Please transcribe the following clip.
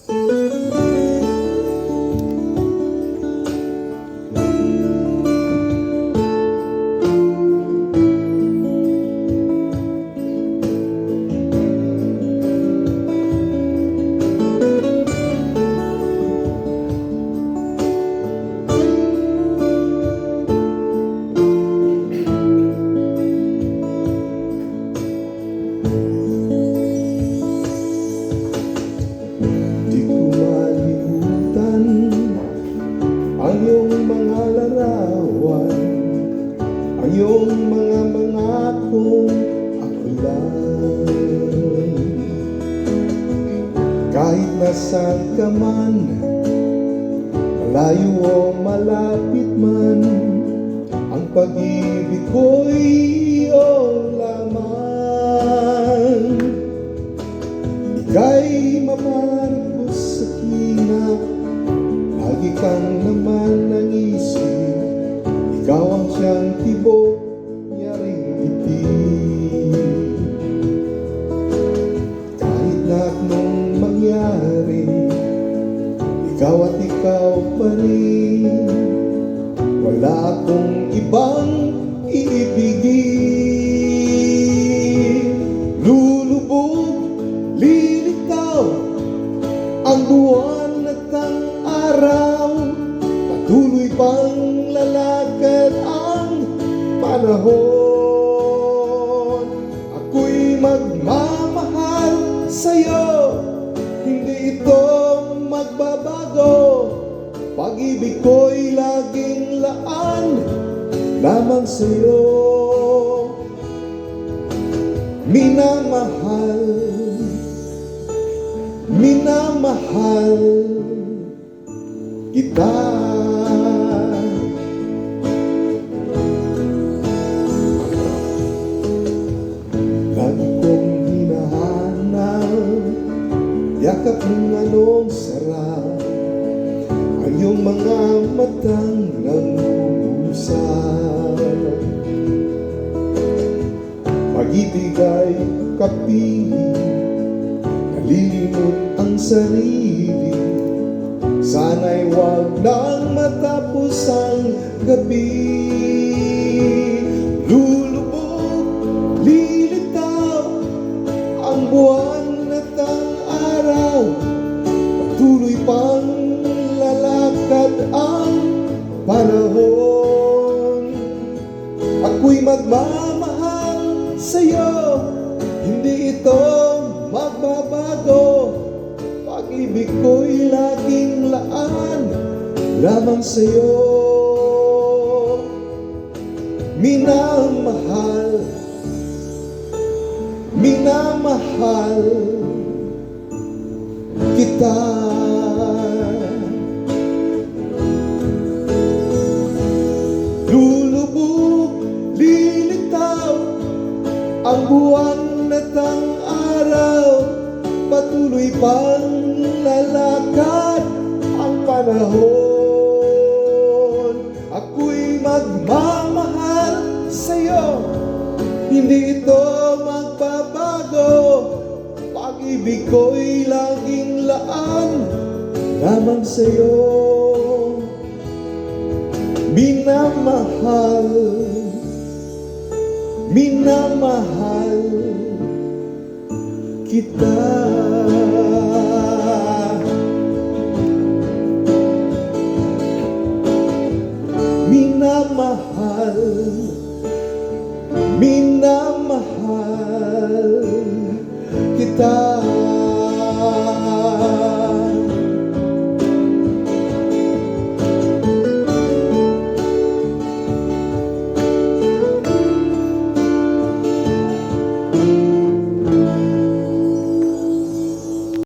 Di ko malimutan ang iyong mga larawan, ang iyong mga mangakong aklan. Kahit nasaan ka man, malayo o malapit man, ang pag-ibig ko'y iyong laman. Ika'y mamaragos sa tuwina, lagi kang naman ang isip. Ikaw ang siyang tibok niya rin itig. Kahit na anong mangyari, ikaw at ikaw pa rin. Wala akong ibang iibigin. Lulubog, lilitaw ang buwan at ang araw, patuloy pang lalakad ang panahon. Ako'y magmamahal sa'yo, hindi ito magbabago. Pag-ibig ko'y laging laan lamang sa'yo. Minamahal, minamahal kita. Lagi kong hinahanap, yakap ng anong sarap, ang iyong mga matang nangungusap. Pag-ibig ay kapiling, nalilimot ang sarili. Sana'y wag nang matapos ang gabi. Lulubog, lilitaw ang buwan at ang araw, patuloy pang lalakad ang panahon. Ako'y magmamahal sa'yo, hindi ito magbabago. Pag-ibig ko'y laging laan lamang sa'yo. Minamahal, minamahal kita. Lulubog, lilitaw ang buwan at ang araw, patuloy pang lalakad ang panahon. Ako'y magmamahal sa'yo, hindi ito magbabago. Pag-ibig ko'y laging laan lamang sa'yo. Minamahal, minamahal kita. Minamahal, minamahal kita.